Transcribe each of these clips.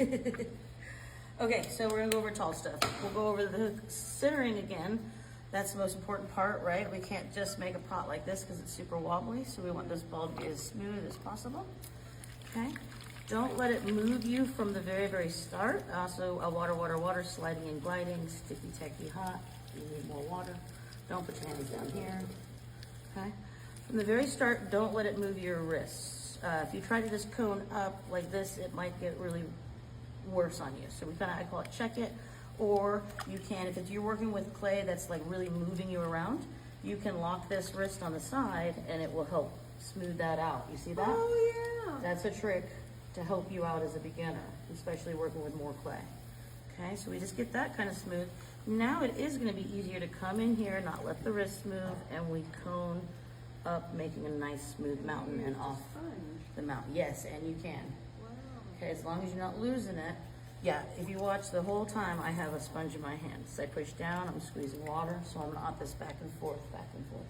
Okay, so we're gonna go over tall stuff. We'll go over the centering again. That's the most important part, right? We can't just make a pot like this because it's super wobbly, so we want this ball to be as smooth as possible. Okay, don't let it move you from the very, very start. Also, water, water, water, sliding and gliding, sticky, tacky, hot. You need more water. Don't put your hands down here. Okay, from the very start, don't let it move your wrists. If you try to just cone up like this, it might get really worse on you. So we kind of, I call it check it, or you can, if you're working with clay that's like really moving you around, you can lock this wrist on the side and it will help smooth that out. You see that? Oh yeah. That's a trick to help you out as a beginner, especially working with more clay. Okay, so we just get that kind of smooth. Now it is gonna be easier to come in here, not let the wrist move, and we cone up, making a nice smooth mountain and off the mountain. Yes, and you can. Okay, as long as you're not losing it. Yeah, if you watch the whole time, I have a sponge in my hand. So I push down, I'm squeezing water, so I'm not this back and forth, back and forth.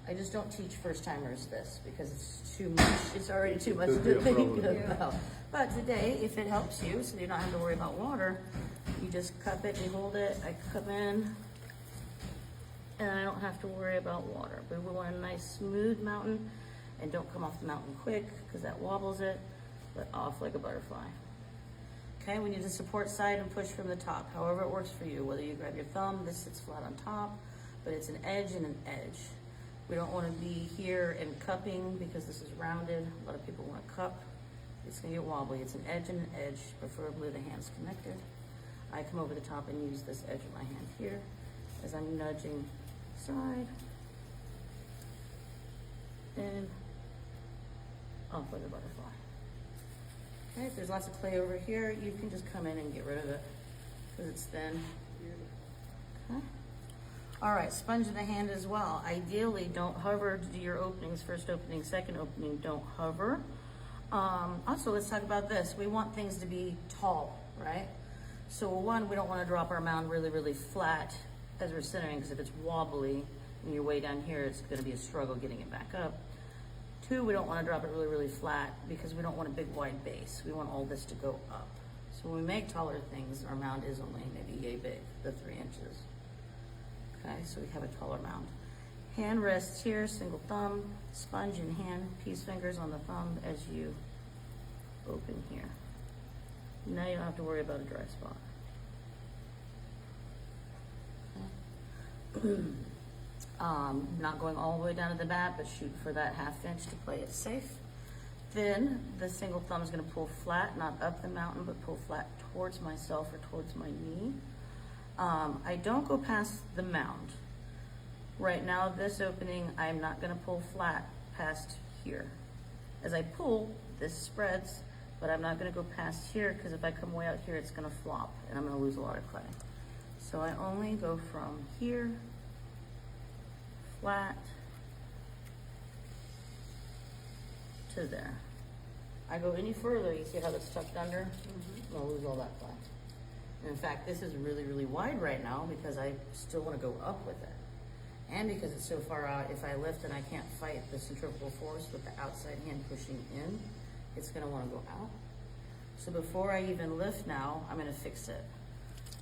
I just don't teach first timers this because it's too much. It's already too much to think about. But today, if it helps you, so you don't have to worry about water, you just cup it, you hold it, I come in, and I don't have to worry about water. But we want a nice smooth mountain, and don't come off the mountain quick because that wobbles it, but off like a butterfly. Okay, we need to support side and push from the top, however it works for you. Whether you grab your thumb, this sits flat on top, but it's an edge and an edge. We don't want to be here and cupping because this is rounded. A lot of people want to cup. It's gonna get wobbly. It's an edge and an edge, preferably the hands connected. I come over the top and use this edge of my hand here as I'm nudging side and off like a butterfly. Okay, if there's lots of clay over here, you can just come in and get rid of it because it's thin. Okay. All right, sponge in the hand as well. Ideally, don't hover to do your openings, first opening, second opening, don't hover. Also, let's talk about this. We want things to be tall, right? So one, we don't want to drop our mound really, really flat as we're centering because if it's wobbly and you're way down here, it's going to be a struggle getting it back up. Two, we don't want to drop it really, really flat because we don't want a big wide base. We want all this to go up. So when we make taller things, our mound is only maybe yay big, the 3 inches. Okay, so we have a taller mound. Hand rests here, single thumb, sponge in hand, peace fingers on the thumb as you open here. Now you don't have to worry about a dry spot. Okay. Not going all the way down to the bat, but shoot for that 1/2 inch to play it safe. Then the single thumb is gonna pull flat, not up the mountain, but pull flat towards myself or towards my knee. I don't go past the mound. Right now, this opening, I'm not gonna pull flat past here. As I pull, this spreads, but I'm not gonna go past here because if I come way out here, it's gonna flop and I'm gonna lose a lot of clay. So I only go from here, flat, to there. I go any further, you see how that's tucked under? I'm gonna lose all that clay. And in fact, this is really, really wide right now because I still wanna go up with it. And because it's so far out, if I lift and I can't fight the centrifugal force with the outside hand pushing in, it's gonna wanna go out. So before I even lift now, I'm gonna fix it.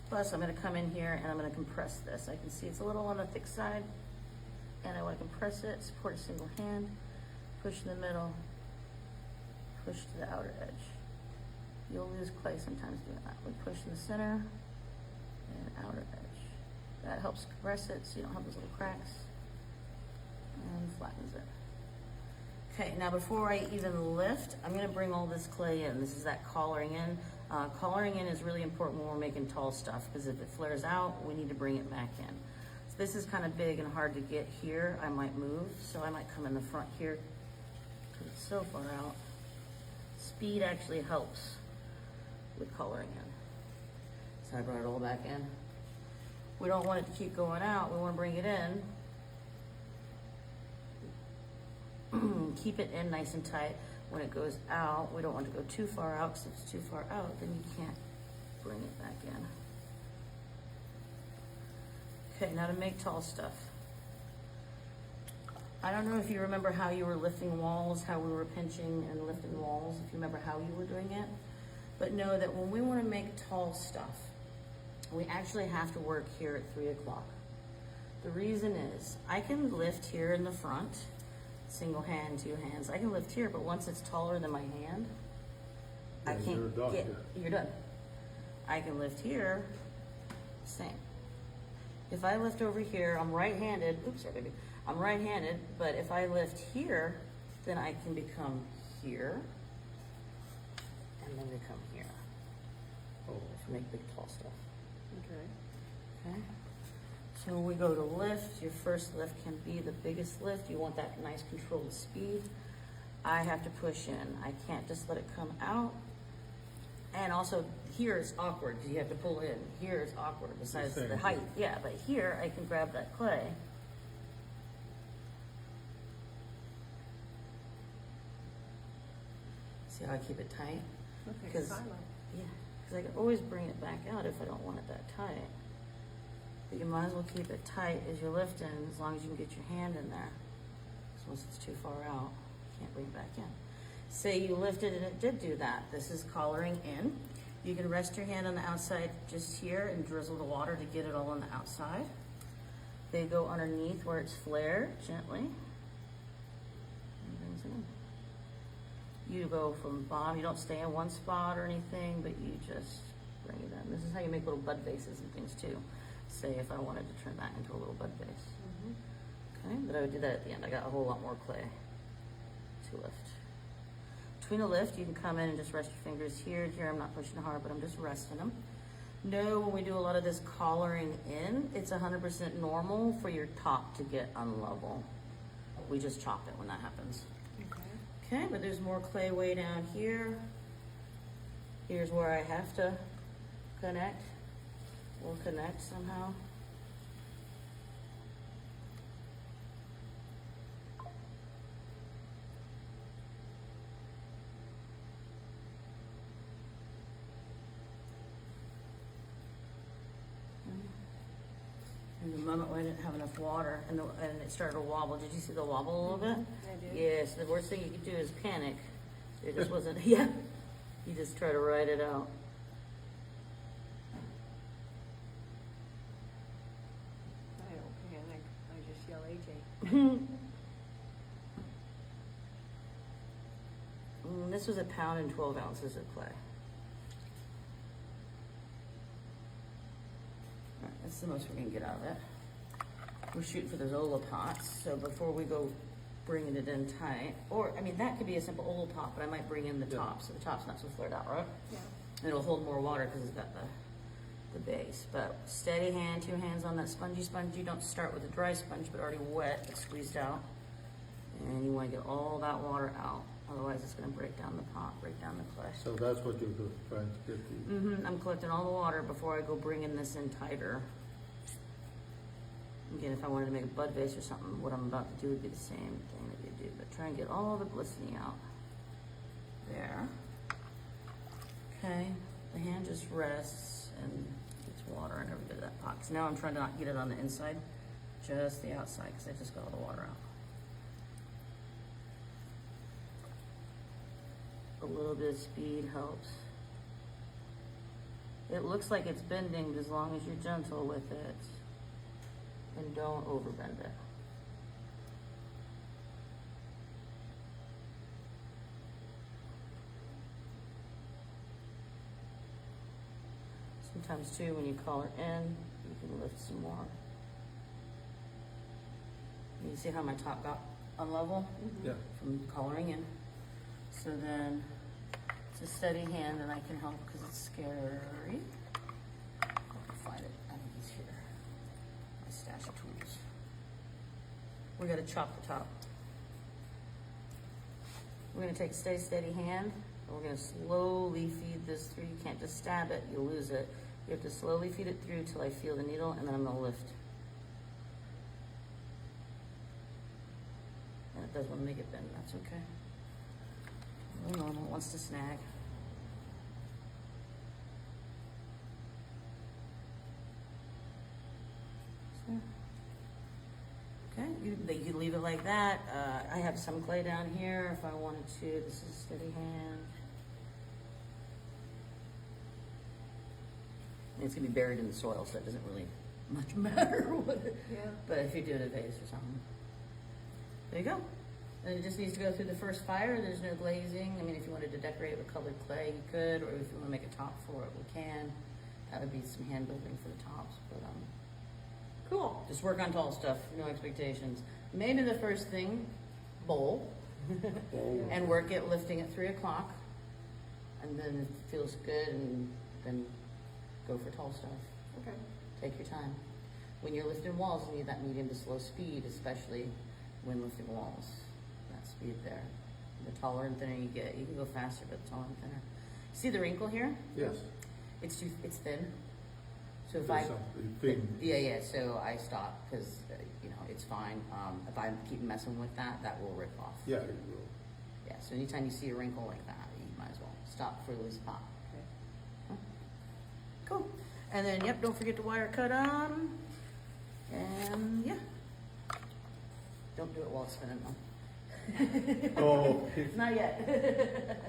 Plus, I'm gonna come in here and I'm gonna compress this. I can see it's a little on the thick side, and I wanna compress it, support a single hand, push in the middle, push to the outer edge. You'll lose clay sometimes doing that. We push in the center and outer edge. That helps compress it so you don't have those little cracks and flattens it. Okay, now before I even lift, I'm gonna bring all this clay in. This is that collaring in. Collaring in is really important when we're making tall stuff because if it flares out, we need to bring it back in. So this is kind of big and hard to get here. I might move, so I might come in the front here because it's so far out. Speed actually helps with collaring in. So I brought it all back in. We don't want it to keep going out. We want to bring it in. Keep it in nice and tight. When it goes out, we don't want to go too far out because if it's too far out, then you can't bring it back in. Okay, now to make tall stuff. I don't know if you remember how you were lifting walls, how we were pinching and lifting walls, if you remember how you were doing it. But know that when we wanna make tall stuff, we actually have to work here at 3 o'clock. The reason is, I can lift here in the front, single hand, two hands, I can lift here, but once it's taller than my hand, I Yeah, can't you're done get, here. you're done. I can lift here, same. If I lift over here, I'm right-handed, oops, sorry baby, I'm right-handed, but if I lift here, then I can become here, and then become here, Oh, to make big tall stuff, Okay. okay? So we go to lift, your first lift can be the biggest lift, you want that nice controlled speed. I have to push in, I can't just let it come out. And also, here it's awkward, because you have to pull in, here it's awkward, besides Same the height, here. yeah, but here I can grab that clay. See how I keep it tight? Okay, Because, silo. yeah, because I can always bring it back out if I don't want it that tight. But you might as well keep it tight as you're lifting, as long as you can get your hand in there. So once it's too far out, you can't bring it back in. Say you lifted and it did do that. This is collaring in. You can rest your hand on the outside just here and drizzle the water to get it all on the outside. They go underneath where it's flared, gently. And brings it in. You go from bottom, you don't stay in one spot or anything, but you just bring it in. This is how you make little bud vases and things too. Say if I wanted to turn that into a little bud vase. Okay, but I would do that at the end. I got a whole lot more clay to lift. Between a lift, you can come in and just rest your fingers here and here. I'm not pushing hard, but I'm just resting them. Know when we do a lot of this collaring in, it's 100% normal for your top to get unlevel. We just chop it when that happens. Okay. Okay, but there's more clay way down here. Here's where I have to connect. We'll connect somehow. And the moment when I didn't have enough water and it started to wobble, did you see the wobble a little bit? I did. Yes, the worst thing you could do is panic. It just wasn't, yeah. You just try to ride it out. I don't panic. I just yell AJ. This was 1 pound and 12 ounces of clay. Alright, that's the most we're gonna get out of it. We're shooting for those Olapots, so before we go bringing it in tight, or, I mean, that could be a simple Olapot, but I might bring in the Yeah. top, so the top's not so flared out, right? Yeah. And it'll hold more water because it's got the base. But steady hand, 2 hands on that spongy sponge. You don't start with a dry sponge, but already wet, it's squeezed out. And you want to get all that water out. Otherwise, it's going to break down the pot, break down the clay. so that's what you're doing, trying to get the, I'm collecting all the water before I go bringing this in tighter. Again, if I wanted to make a bud vase or something, what I'm about to do would be the same thing that you do. But try and get all the glistening out. There. Okay, the hand just rests and gets water and every bit of that pot. 'Cause now I'm trying to not get it on the inside, just the outside, because I just got all the water out. A little bit of speed helps. It looks like it's bending, but as long as you're gentle with it and don't overbend it. Sometimes too, when you collar in, you can lift some more. You see how my top got unlevel yeah. from collaring in? So then, it's a steady hand and I can help because it's scary. I can find it, I think he's here. My stash of tools. We gotta chop the top. We're gonna take a steady hand, and we're gonna slowly feed this through. You can't just stab it, you'll lose it. You have to slowly feed it through till I feel the needle, and then I'm gonna lift. And it does want to make it bend, that's okay. Oh, normal, it wants to snag. So. Okay, you leave it like that. I have some clay down here if I wanted to. This is a steady hand. It's gonna be buried in the soil, so it doesn't really much matter what it, Yeah. but if you do it in a vase or something. There you go. And it just needs to go through the first fire. There's no glazing. I mean, if you wanted to decorate with colored clay, you could, or if you wanna make a top for it, we can. That would be some hand building for the tops, but, Cool. just work on tall stuff, no expectations. Maybe the first thing, bowl, Oh. and work it lifting at 3 o'clock. And then it feels good, and then go for tall stuff. Okay. Take your time. When you're lifting walls, you need that medium to slow speed, especially when lifting walls. That speed there. The taller and thinner you get, you can go faster, but the taller and thinner. See the wrinkle here? Yes. It's thin. So if There's I, something thin. yeah, so I stop, because, you know, it's fine. If I keep messing with that, that will rip off. Yeah, it will. Yeah, so anytime you see a wrinkle like that, you might as well stop before you lose pop. Okay. Cool. And then, yep, don't forget to wire cut on. And, yeah. Don't do it while it's spinning though. Oh, Not yet.